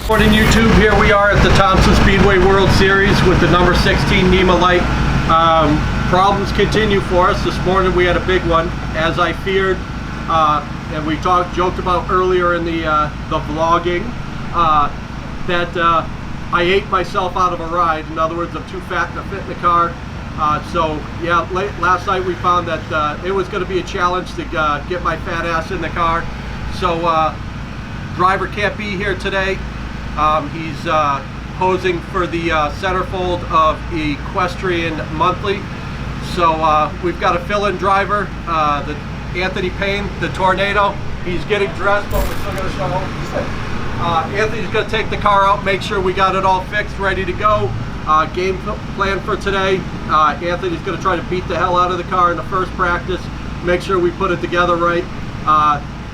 Morning YouTube, here we are at the Thompson Speedway World Series with the number 16 NEMA light. Problems continue for us. This morning we had a big one, as I feared, and we joked about earlier in the vlogging, that I ate myself out of a ride. In other words, I'm too fat to fit in the car. So yeah, last night we found that it was going to be a challenge to get my fat ass in the car. So driver can't be here today. He's posing for the centerfold of Equestrian Monthly. So we've got a fill-in driver, the Anthony Payne, the Tornado. He's getting dressed, but we're still going to show him. Anthony's going to take the car out, make sure we got it all fixed, ready to go. Game plan for today, Anthony's going to try to beat the hell out of the car in the first practice, make sure we put it together right.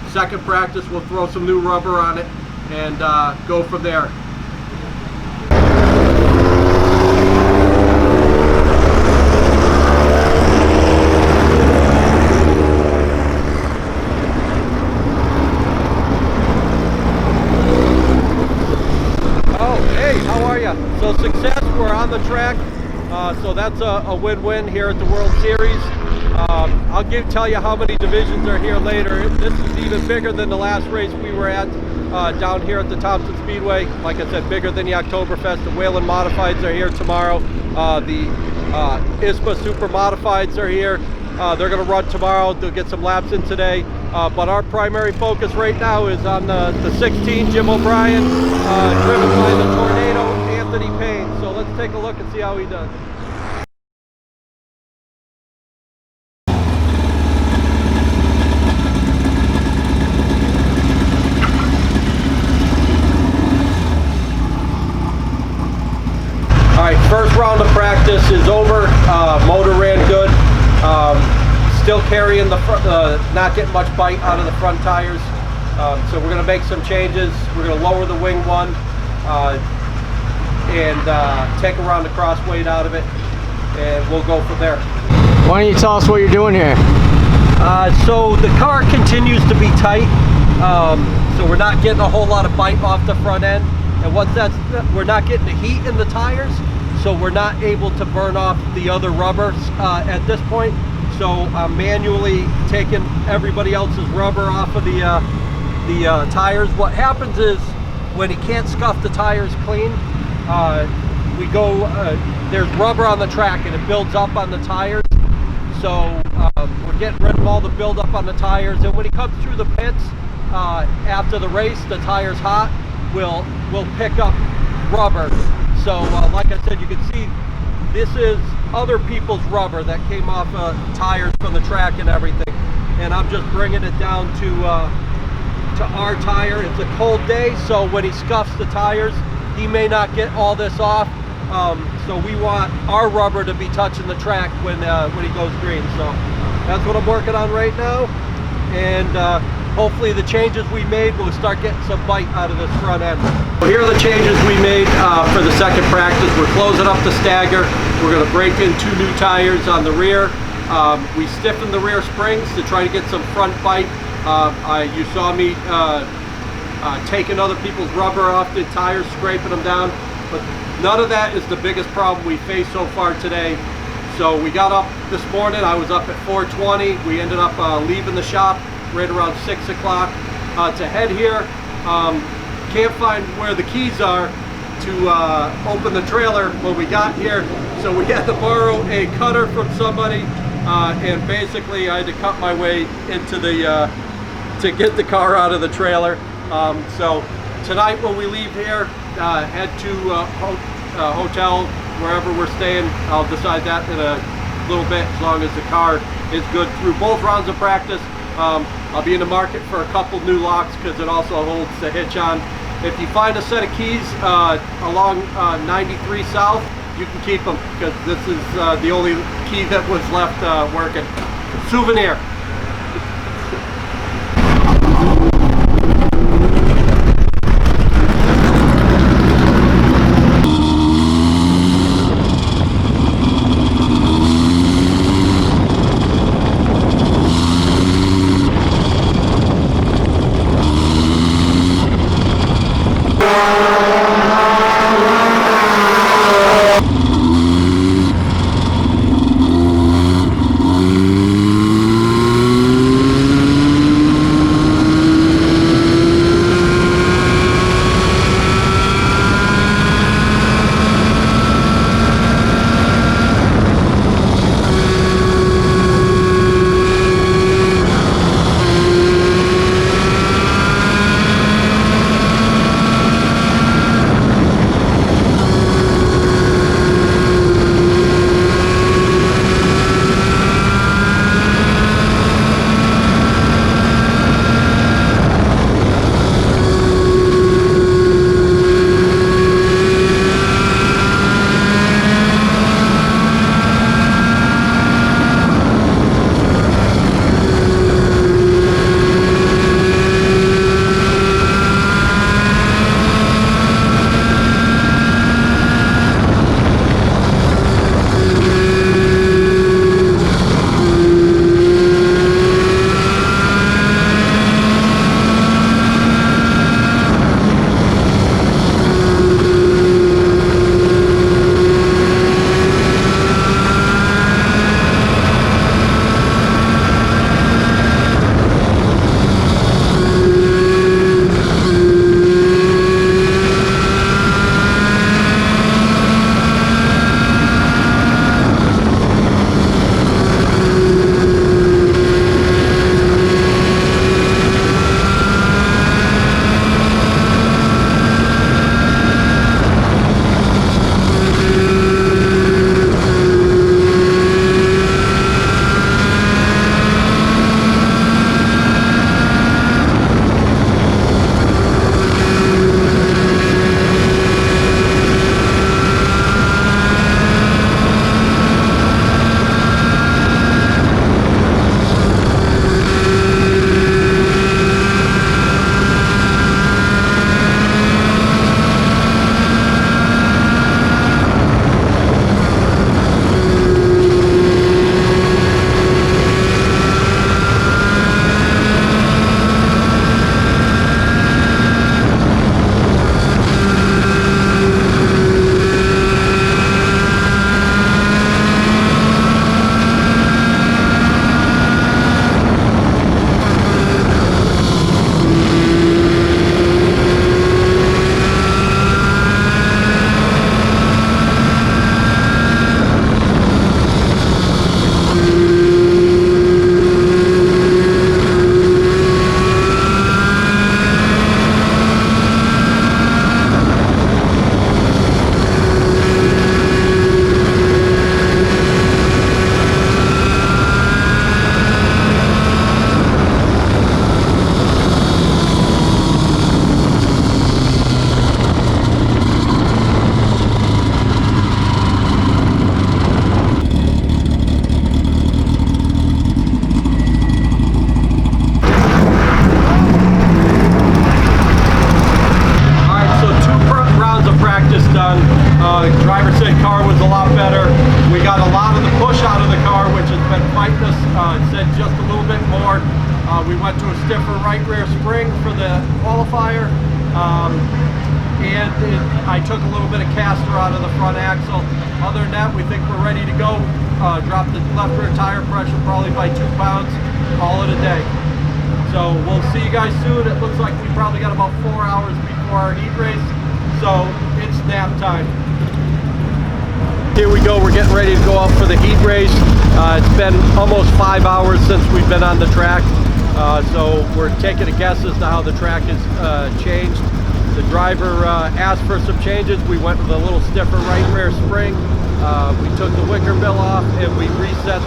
Second practice, we'll throw some new rubber on it and go from there. So success, we're on the track, so that's a win-win here at the World Series. I'll tell you how many divisions are here later. This is even bigger than the last race we were at down here at the Thompson Speedway. Like I said, bigger than the Oktoberfest. The Whalen Modifieds are here tomorrow. The ISPA Super Modifieds are here. They're going to run tomorrow. They'll get some laps in today. But our primary focus right now is on the 16 Jim O'Brien, driven by the Tornado, Anthony Payne. So let's take a look and see how he does. All right, first round of practice is over. Motor ran good. Still carrying the front, not getting much bite out of the front tires. So we're going to make some changes. We're going to lower the wing one and take around the cross weight out of it, and we'll go from there. Why don't you tell us what you're doing here? So the car continues to be tight, so we're not getting a whole lot of bite off the front end, and we're not getting the heat in the tires, so we're not able to burn off the other rubbers at this point. So I'm manually taking everybody else's rubber off of the tires. What happens is when he can't scuff the tires clean, there's rubber on the track and it builds up on the tires. So we're getting rid of all the buildup on the tires, and when he comes through the pits after the race, the tire's hot, we'll pick up rubber. So like I said, you can see this is other people's rubber that came off tires from the track and everything, and I'm just bringing it down to our tire. It's a cold day, so when he scuffs the tires, he may not get all this off. So we want our rubber to be touching the track when he goes green. So that's what I'm working on right now, and hopefully the changes we made will start getting some bite out of this front end. Well, here are the changes we made for the second practice. We're closing up the stagger. We're going to break in 2 new tires on the rear. We stiffened the rear springs to try to get some front bite. You saw me taking other people's rubber off the tires, scraping them down, but none of that is the biggest problem we faced so far today. So we got up this morning. I was up at 4:20. We ended up leaving the shop right around 6 o'clock to head here. Can't find where the keys are to open the trailer when we got here, so we had to borrow a cutter from somebody, and basically I had to cut my way into the to get the car out of the trailer. So tonight when we leave here, head to hotel, wherever we're staying. I'll decide that in a little bit, as long as the car is good through both rounds of practice. I'll be in the market for a couple new locks because it also holds the hitch on. If you find a set of keys along 93 South, you can keep them, because this is the only key that was left working. Souvenir. for the qualifier. I took a little bit of caster out of the front axle. Other than that, we think we're ready to go. Drop the left rear tire pressure probably by 2 pounds, call it a day. So we'll see you guys soon. It looks like we probably got about 4 hours before our heat race, so it's nap time. Here we go, we're getting ready to go out for the heat race. It's been almost 5 hours since we've been on the track, so we're taking a guess as to how the track has changed. The driver asked for some changes. We went with a little stiffer right rear spring. We took the wicker mill off and we reset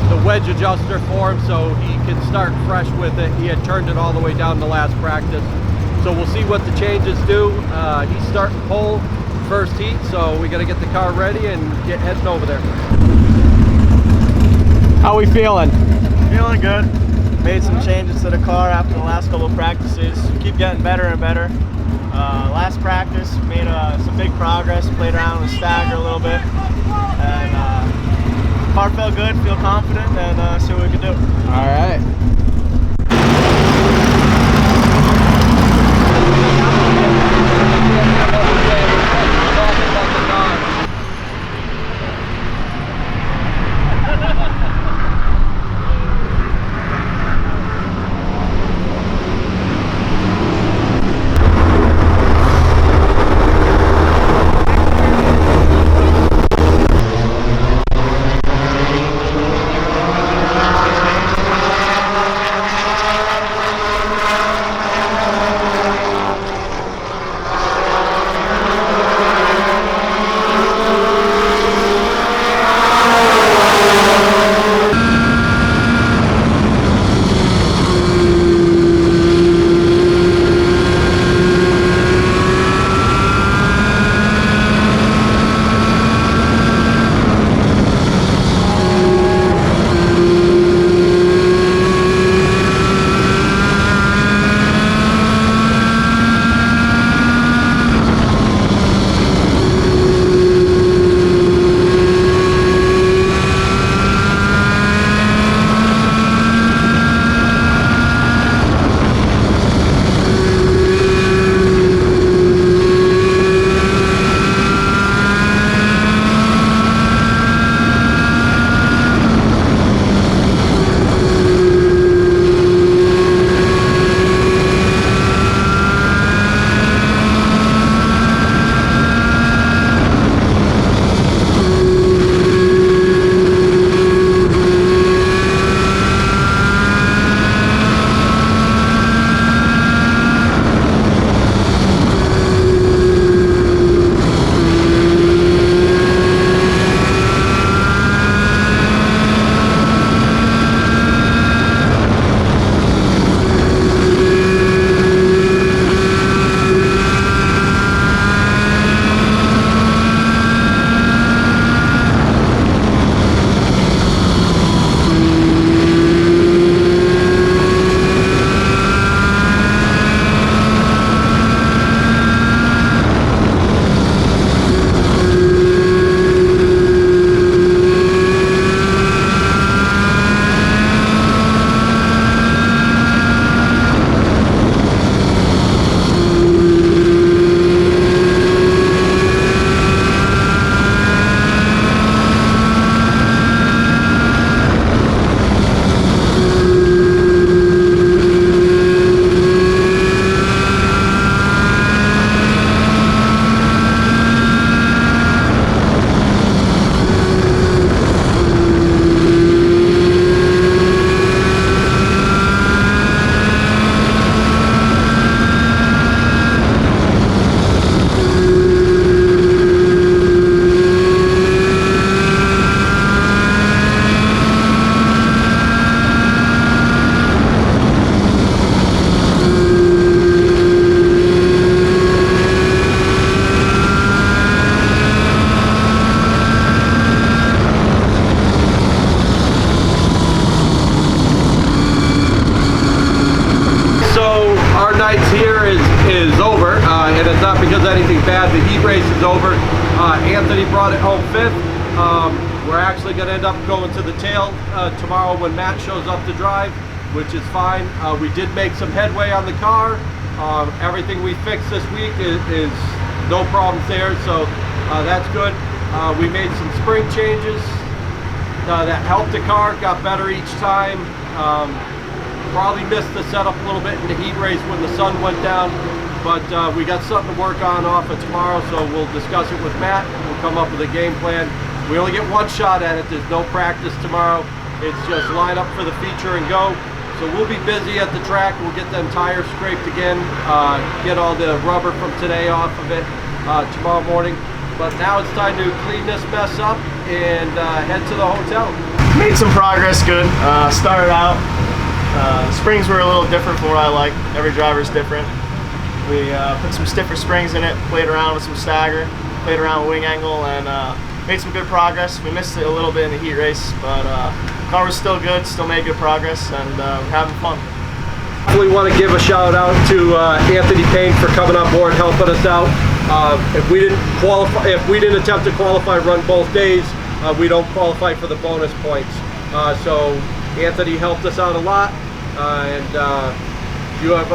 the wedge adjuster for him so he can start fresh with it. He had turned it all the way down to last practice. So we'll see what the changes do. He's starting pole first heat, so we got to get the car ready and get heading over there. How we feeling? Feeling good. Made some changes to the car after the last couple of practices. Keep getting better and better. Last practice made some big progress. Played around with stagger a little bit, and car felt good. Feel confident, and see what we can do. All right. Anthony brought it home fifth. We're actually going to end up going to the tail tomorrow when Matt shows up to drive. which is fine. We did make some headway on the car. Everything we fixed this week is no problems there, so that's good. We made some spring changes that helped the car, got better each time. Probably missed the setup a little bit in the heat race when the sun went down, but we got something to work on off of tomorrow, so we'll discuss it with Matt. We'll come up with a game plan. We only get one shot at it. There's no practice tomorrow. It's just line up for the feature and go. So we'll be busy at the track. We'll get them tires scraped again, get all the rubber from today off of it tomorrow morning. But now it's time to clean this mess up and head to the hotel. Made some progress, good. Started out. Springs were a little different from what I like. Every driver's different. We put some stiffer springs in it, played around with some stagger, played around with wing angle, and made some good progress. We missed it a little bit in the heat race, but car was still good, still made good progress, and we're having fun. We want to give a shout out to Anthony Payne for coming on board, helping us out. If we didn't attempt to qualify, run both days, we don't qualify for the bonus points. So Anthony helped us out a lot, and you have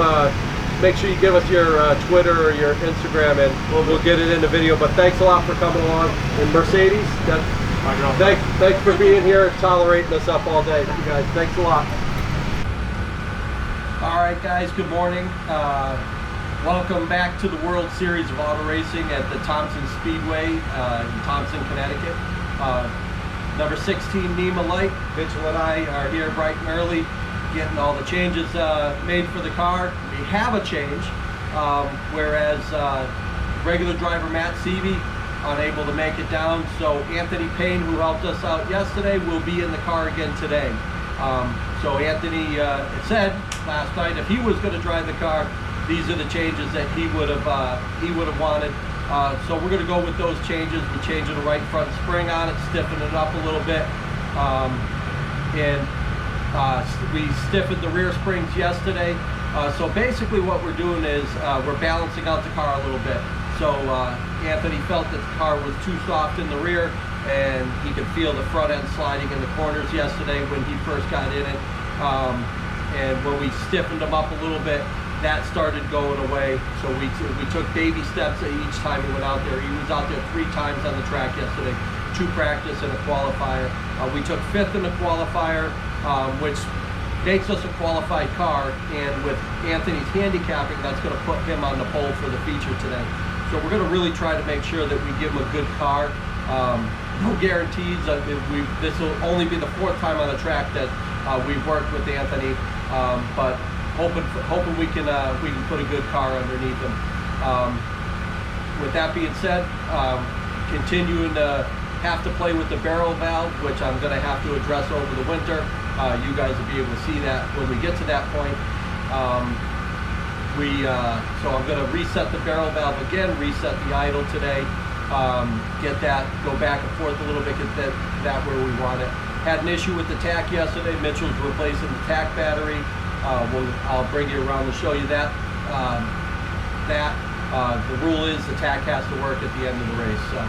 make sure you give us your Twitter or your Instagram, and we'll get it in the video. But thanks a lot for coming along. And Mercedes, thanks for being here, tolerating us up all day, you guys. Thanks a lot. All right, guys. Good morning. Welcome back to the World Series of Auto Racing at the Thompson Speedway in Thompson, Connecticut. Number 16 NEMA Light. Mitchell and I are here bright and early, getting all the changes made for the car. We have a change, whereas regular driver Matt Seavey unable to make it down. So Anthony Payne, who helped us out yesterday, will be in the car again today. So Anthony said last night if he was going to drive the car, these are the changes that he would have wanted. So we're going to go with those changes. We changed the right front spring on it, stiffened it up a little bit, and we stiffened the rear springs yesterday. So basically what we're doing is we're balancing out the car a little bit. So Anthony felt that the car was too soft in the rear, and he could feel the front end sliding in the corners yesterday when he first got in it. And when we stiffened them up a little bit, that started going away. So we took baby steps each time he went out there. He was out there 3 times on the track yesterday, 2 practice and a qualifier. We took 5th in the qualifier, which makes us a qualified car, and with Anthony's handicapping, that's going to put him on the pole for the feature today. So we're going to really try to make sure that we give him a good car. No guarantees. This will only be the 4th time on the track that we've worked with Anthony, but hoping we can put a good car underneath him. With that being said, continuing to have to play with the barrel valve, which I'm going to have to address over the winter. You guys will be able to see that when we get to that point. So I'm going to reset the barrel valve again, reset the idle today, get that, go back and forth a little bit, get that where we want it. Had an issue with the tach yesterday. Mitchell's replacing the tach battery. I'll bring you around to show you that. The rule is the tach has to work at the end of the race. So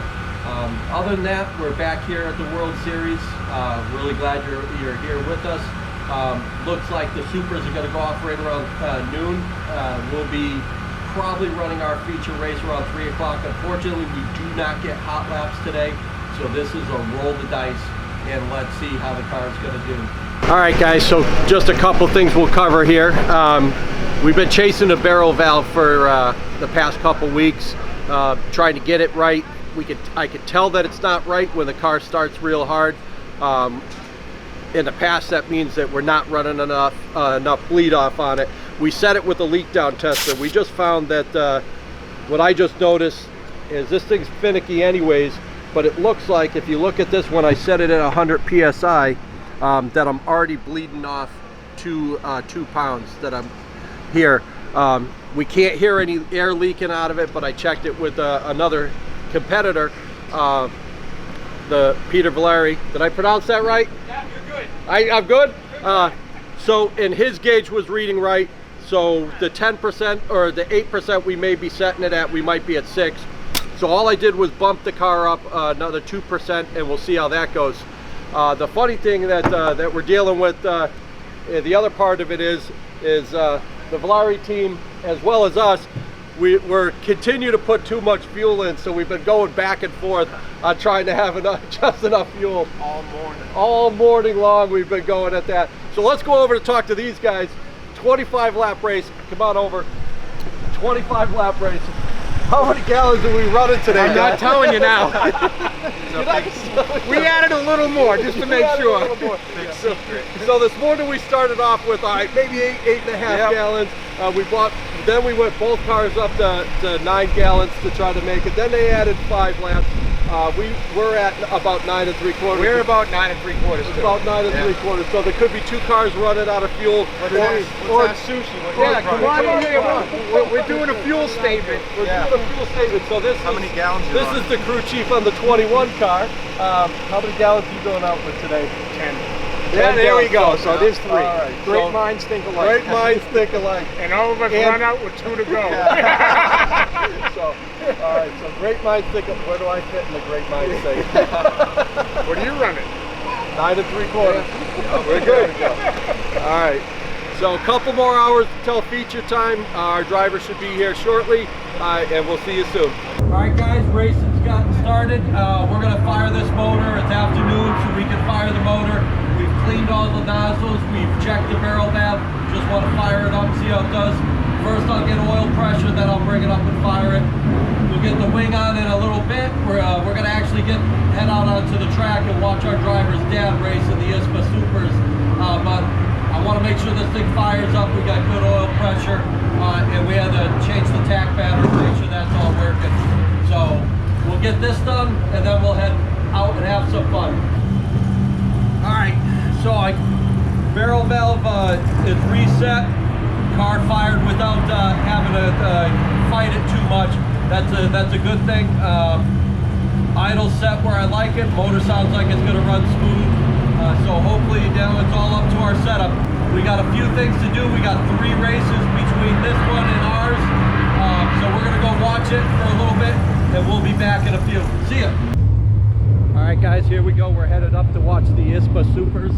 other than that, we're back here at the World Series. Really glad you're here with us. Looks like the supers are going to go off right around noon. We'll be probably running our feature race around 3 o'clock. Unfortunately, we do not get hot laps today, so this is a roll the dice, and let's see how the car is going to do. All right, guys, so just a couple things we'll cover here. We've been chasing the barrel valve for the past couple weeks, trying to get it right. I could tell that it's not right when the car starts real hard. In the past, that means that we're not running enough bleed off on it. We set it with a leak down tester. We just found that what I just noticed is this thing's finicky anyways, but it looks like if you look at this when I set it at 100 psi, that I'm already bleeding off 2 pounds that I'm here. We can't hear any air leaking out of it, but I checked it with another competitor, the Peter Valeri. Did I pronounce that right? Yeah, you're good. I'm good? So, and his gauge was reading right, so the 10% or the 8% we may be setting it at, we might be at 6. So all I did was bump the car up another 2%, and we'll see how that goes. The funny thing that we're dealing with the other part of it is the Valari team, as well as us, we're continue to put too much fuel in, so we've been going back and forth on trying to have just enough fuel. All morning long we've been going at that. So let's go over to talk to these guys. 25 lap race, come on over. 25 lap race. How many gallons are we running today? I'm not telling you now. We added a little more just to make sure. So this morning we started off with maybe 8.5 gallons. Then we went both cars up to 9 gallons to try to make it. Then they added 5 laps. We're at about 9 3/4. We're about 9 3/4. About 9 3/4. So there could be 2 cars running out of fuel. Or sushi. Come on in here. We're doing a fuel statement. We're doing a fuel statement. So this How many gallons you This on? is the crew chief on the 21 car. How many gallons are you going out with today? 10. 10 Yeah, there we go. gallons. So there's 3. All right. Great So- minds think alike. Great minds think alike. And all of us run out with 2 to go. So, all right. So great minds think. Where do I fit in the great minds thing? What are you running? 9 3/4. We're good. All right. So a couple more hours till feature time. Our driver should be here shortly, and we'll see you soon. All right, guys, racing's gotten started. We're gonna fire this motor. It's afternoon, so we can fire the motor. We've cleaned all the nozzles. We've checked the barrel valve. Just want to fire it up, see how it does. First, I'll get oil pressure, then I'll bring it up and fire it. We'll get the wing on in a little bit. We're gonna actually head out onto the track and watch our driver's dad race in the ISPA Supers. But I want to make sure this thing fires up. We got good oil pressure, and we had to change the tack battery, make sure that's all working. So we'll get this done, and then we'll head out and have some fun. All right, so barrel valve is reset. Car fired without having to fight it too much. That's a good thing. Idle set where I like it. Motor sounds like it's gonna run smooth. So hopefully now it's all up to our setup. We got a few things to do. We got 3 races between this one and ours. So we're gonna go watch it for a little bit, and we'll be back in a few. See ya. All right, guys, here we go. We're headed up to watch the ISPA Supers.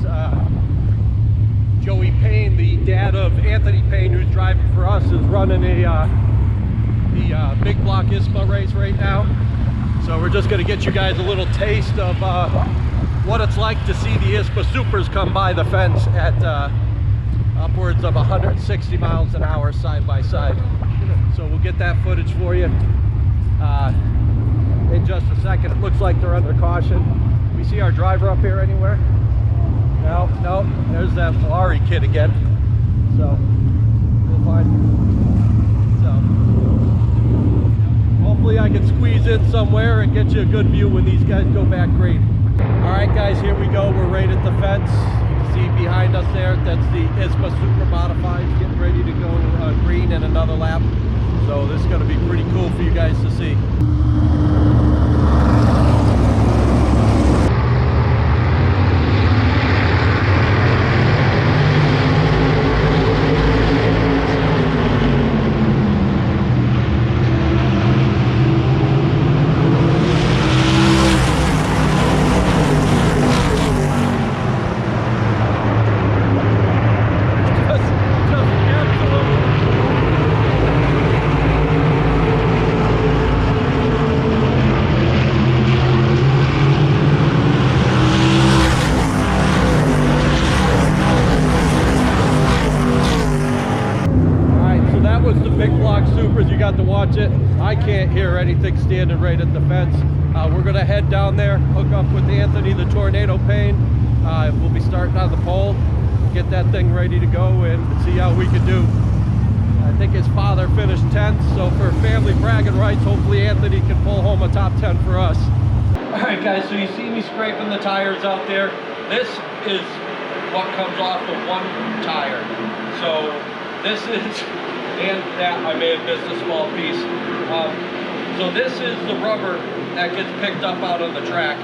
Joey Payne, the dad of Anthony Payne, who's driving for us, is running the big block ISPA race right now. So we're just going to get you guys a little taste of what it's like to see the ISPA Supers come by the fence at upwards of 160 miles an hour side by side. So we'll get that footage for you in just a second. It looks like they're under caution. We see our driver up here anywhere? No, there's that Valari kid again. So we'll find him. So hopefully I can squeeze in somewhere and get you a good view when these guys go back green. All right, guys, here we go. We're right at the fence. You can see behind us there, that's the ISPA Super Modified getting ready to go green in another lap. So this is going to be pretty cool for you guys to see. I can't hear anything standing right at the fence. We're going to head down there, hook up with Anthony, the Tornado Payne. We'll be starting on the pole, get that thing ready to go and see how we can do. I think his father finished 10th, so for family bragging rights, hopefully Anthony can pull home a top 10 for us. All right, guys, so you see me scraping the tires out there. This is what comes off of one tire. So this is, and that I may have missed a small piece. So this is the rubber that gets picked up out on the track,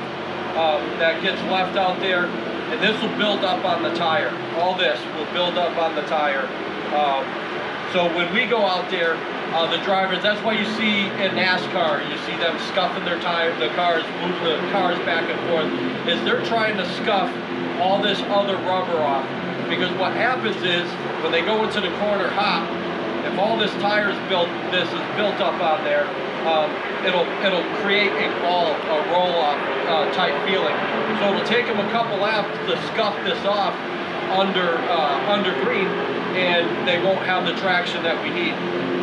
that gets left out there, and this will build up on the tire. All this will build up on the tire. So when we go out there, the drivers, that's why you see in NASCAR, you see them scuffing their tire, the cars, move the cars back and forth, is they're trying to scuff all this other rubber off, because what happens is when they go into the corner hot, if all this tire is built up on there, it'll create a roll-off type feeling. So it'll take them a couple laps to scuff this off under green, and they won't have the traction that we need.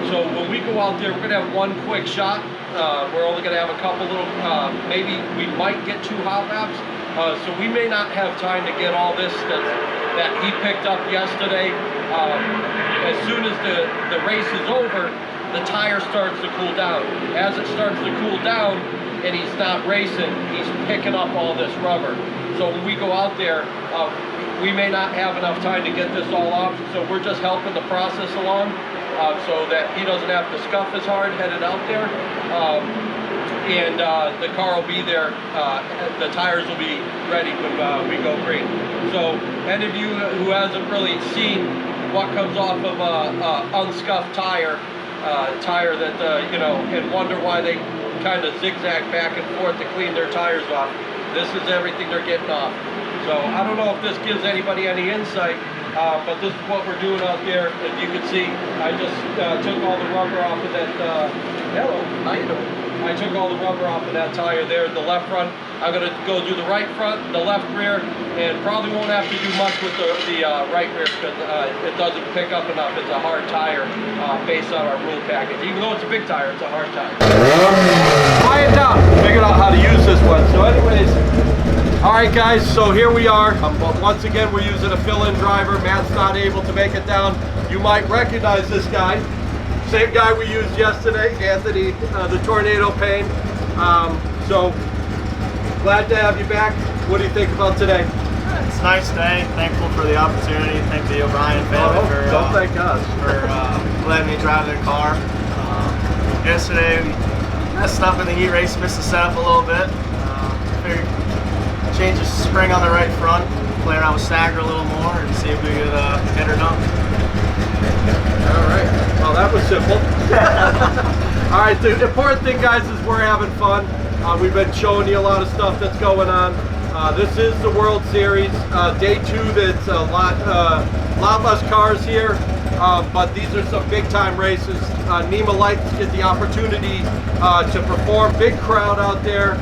So when we go out there, we're gonna have one quick shot. We're only gonna have a couple little, maybe we might get 2 hot laps. So we may not have time to get all this that he picked up yesterday. As soon as the race is over, the tire starts to cool down. As it starts to cool down and he's not racing, he's picking up all this rubber. So when we go out there, we may not have enough time to get this all off. So we're just helping the process along so that he doesn't have to scuff as hard headed out there. And the car will be there, the tires will be ready when we go green. So any of you who hasn't really seen what comes off of a unscuffed tire that, you know, and wonder why they kind of zigzag back and forth to clean their tires off, this is everything they're getting off. So I don't know if this gives anybody any insight, but this is what we're doing out there. As you can see, I just took all the rubber off of that, hello, how you doing? I took all the rubber off of that tire there, the left front. I'm gonna go do the right front, the left rear, and probably won't have to do much with the right rear because it doesn't pick up enough. It's a hard tire based on our rule package. Even though it's a big tire, it's a hard tire. Quiet down, figured out how to use this one. So anyways, all right guys, so here we are. Once again, we're using a fill-in driver. Matt's not able to make it down. You might recognize this guy. Same guy we used yesterday, Anthony, the Tornado Payne. So glad to have you back. What do you think about today? It's a nice day. Thankful for the opportunity. Thank the O'Brien family Don't thank us. for letting me drive their car. Yesterday we messed up in the heat race, missed the setup a little bit. Figured change the spring on the right front, play around with stagger a little more, and see if we could get her done. All right. Well, that was simple. All right. The important thing, guys, is we're having fun. We've been showing you a lot of stuff that's going on. This is the World Series, day 2. That's a lot less cars here, but these are some big-time races. NEMA Lights get the opportunity to perform. Big crowd out there.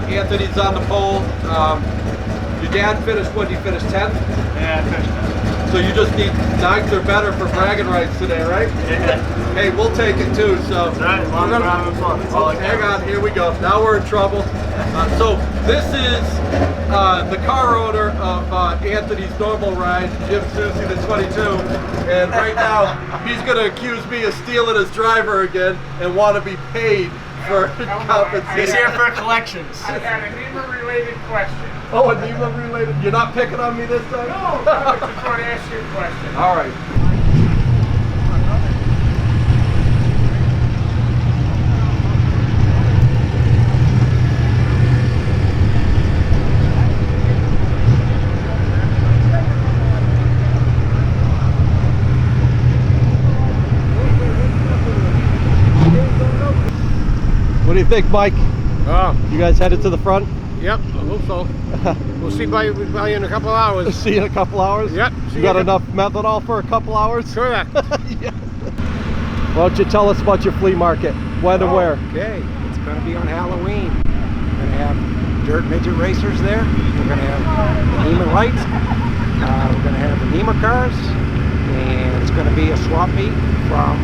Anthony's on the pole. Your dad finished, what, did he finish 10th? Yeah, I finished 10th. So you just need 9th or better for bragging rights today, right? Yeah. Hey, we'll take it too. So That's right, as long as we're having fun. That's all I hang care. on, here we go. Now we're in trouble. So this is the car owner of Anthony's normal ride, Jim Susie, the 22. And right now, he's going to accuse me of stealing his driver again and want to be paid for compensation. He's here for collections. I got a NEMA-related question. Oh, a NEMA related? You're not picking on me this time? No, I just want to ask you a question. All right. What do you think, Mike? You guys headed to the front? Yep, I hope so. We'll see by you in a couple hours. See you in a couple hours? Yep. You got enough methanol for a couple hours? Correct. Yeah. Why don't you tell us about your flea market? When and where? Okay, it's going to be on Halloween. We're going to have dirt midget racers there. We're going to have the NEMA lights. We're going to have the NEMA cars. And it's going to be a swap meet from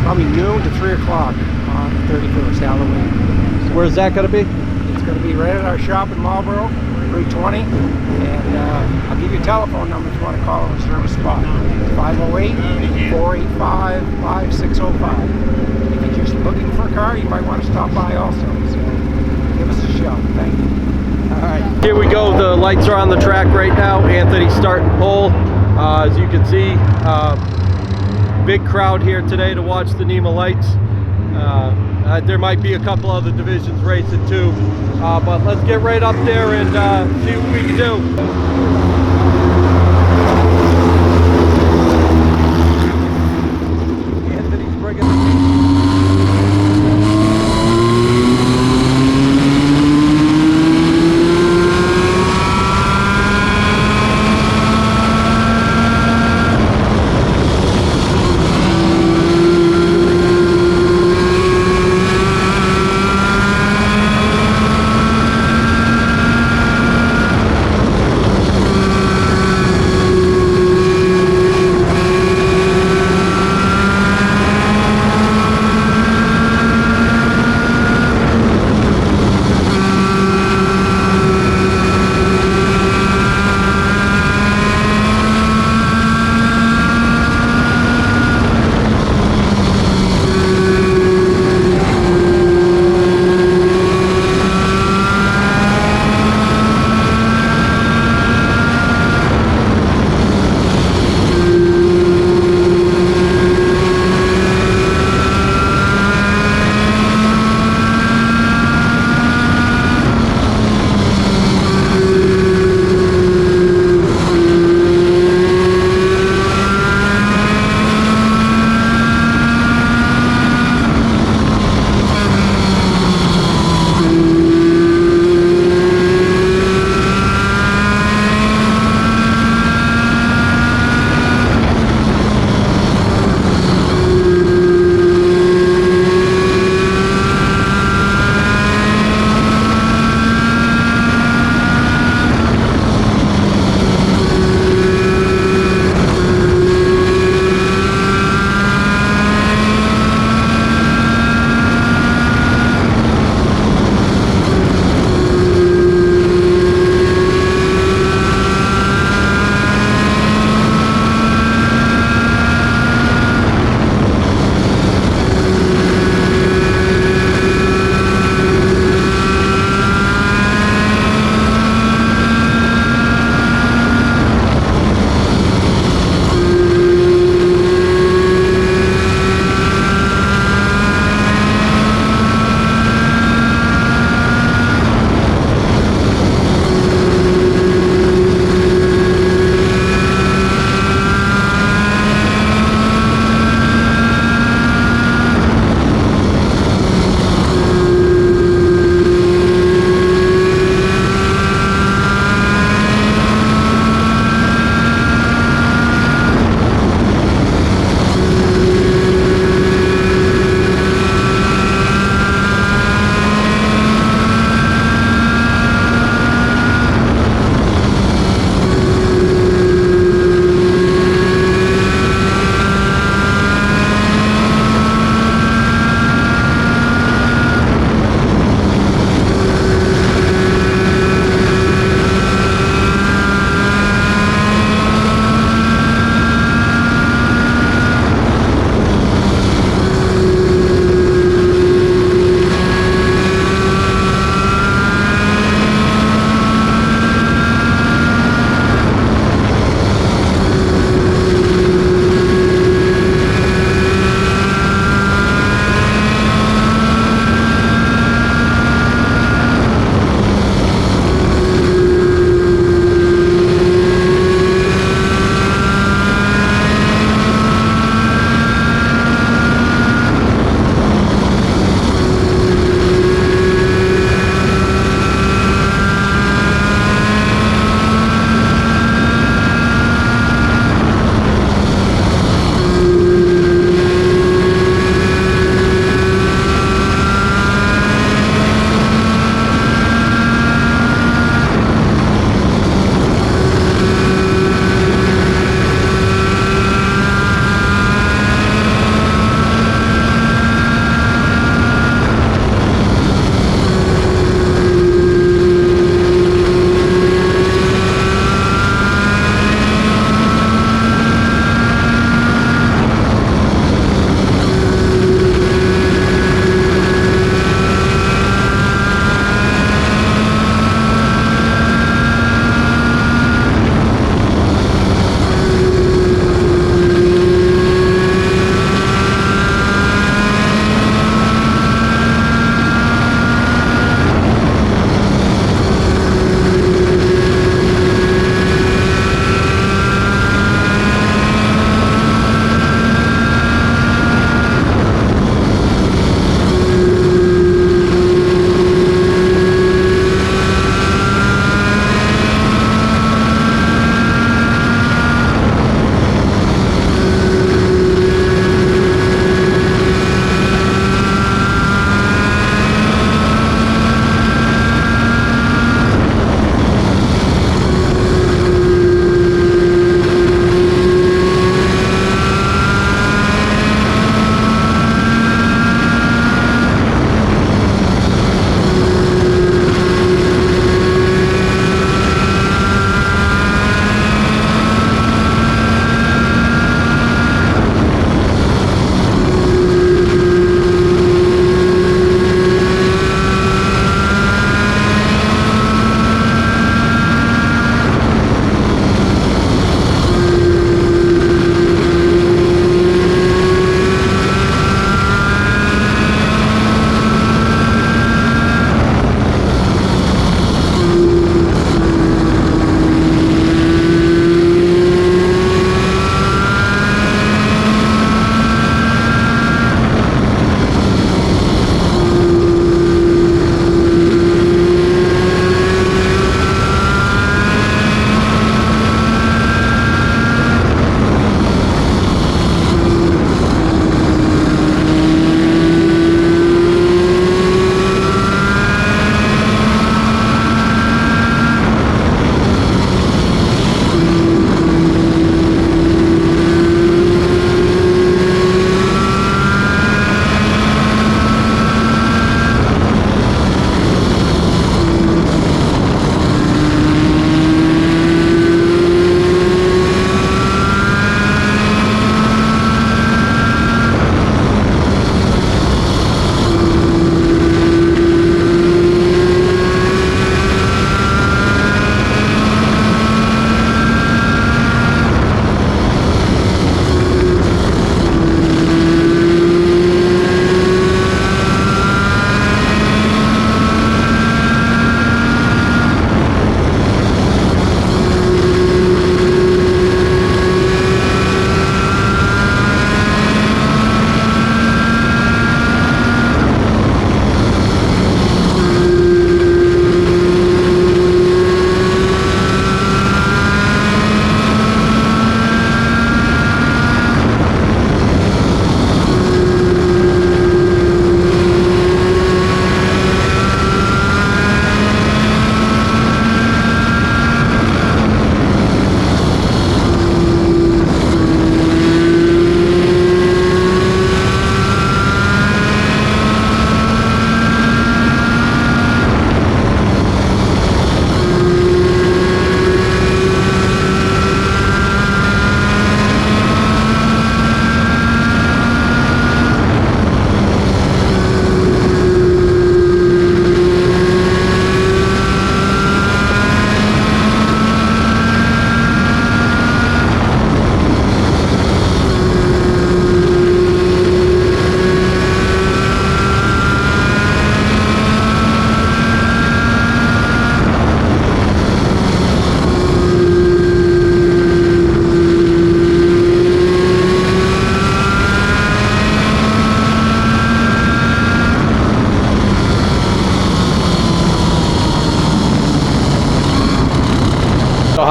probably noon to 3 o'clock on the 31st, Halloween. So Where's that going to be? it's going to be right at our shop in Marlborough, 320. And I'll give you a telephone number if you want to call and reserve a spot. 508-485-5605. If you're just looking for a car, you might want to stop by also. So give us a shout. Thank you. All right. Here we go. The lights are on the track right now. Anthony's starting pole. As you can see, big crowd here today to watch the NEMA lights. There might be a couple other divisions racing too, but let's get right up there and see what we can do. Anthony's bringing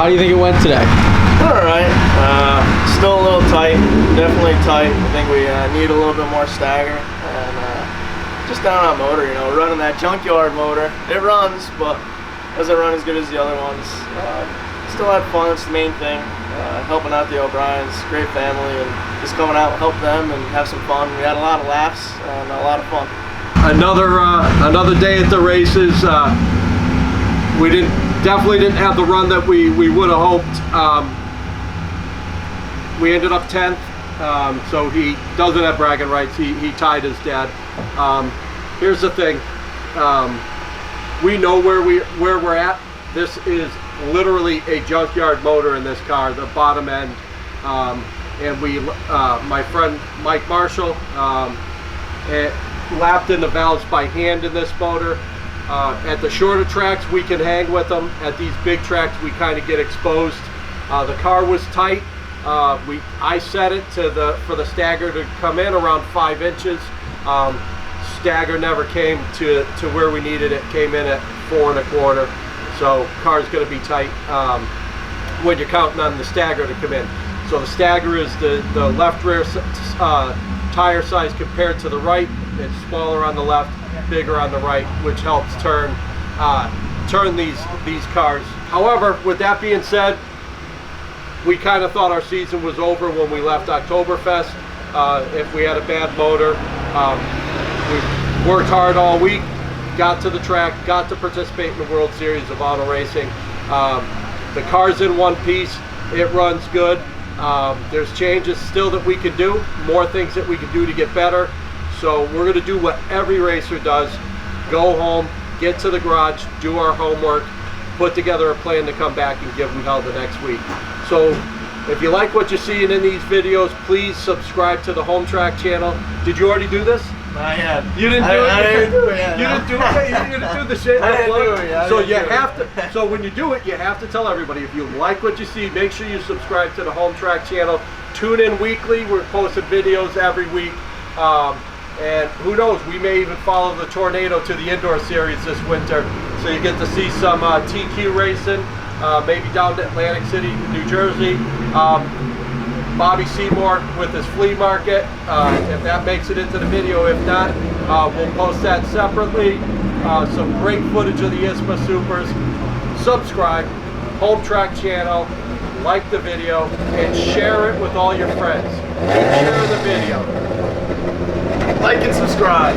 how do you think it went today? All right. Still a little tight. Definitely tight. I think we need a little bit more stagger. And just down on motor, you know, running that junkyard motor. It runs, but doesn't run as good as the other ones. Still had fun. It's the main thing. Helping out the O'Briens, great family, and just coming out and help them and have some fun. We had a lot of laughs and a lot of fun. Another day at the races. We definitely didn't have the run that we would have hoped. We ended up 10th, so he doesn't have bragging rights. He tied his dad. Here's the thing. We know where we're at. This is literally a junkyard motor in this car, the bottom end. And my friend Mike Marshall lapped in the valves by hand in this motor. At the shorter tracks, we can hang with them. At these big tracks, we kind of get exposed. The car was tight. I set it for the stagger to come in around 5 inches. Stagger never came to where we needed it. Came in at 4 1/4. So car's going to be tight when you're counting on the stagger to come in. So the stagger is the left rear tire size compared to the right. It's smaller on the left, bigger on the right, which helps turn these cars. However, with that being said, we kind of thought our season was over when we left Oktoberfest. If we had a bad motor, we worked hard all week, got to the track, got to participate in the World Series of Auto Racing. The car's in one piece, it runs good. There's changes still that we can do, more things that we can do to get better. So we're going to do what every racer does: go home, get to the garage, do our homework, put together a plan to come back and give them hell the next week. So if you like what you're seeing in these videos, please subscribe to the Home Track channel. Did you already do this? Not yet. You didn't do it? I didn't do it yet. You didn't do it? You didn't do the shit? I didn't do it yet. So you have to, so when you do it, you have to tell everybody. If you like what you see, make sure you subscribe to the Home Track channel. Tune in weekly. We're posting videos every week. And who knows, we may even follow the Tornado to the indoor series this winter. So you get to see some TQ racing, maybe down to Atlantic City, New Jersey. Bobby Seymour with his flea market, if that makes it into the video. If not, we'll post that separately. Some great footage of the ISPA Supers. Subscribe, Home Track channel, like the video, and share it with all your friends. Keep sharing the video. Like and subscribe.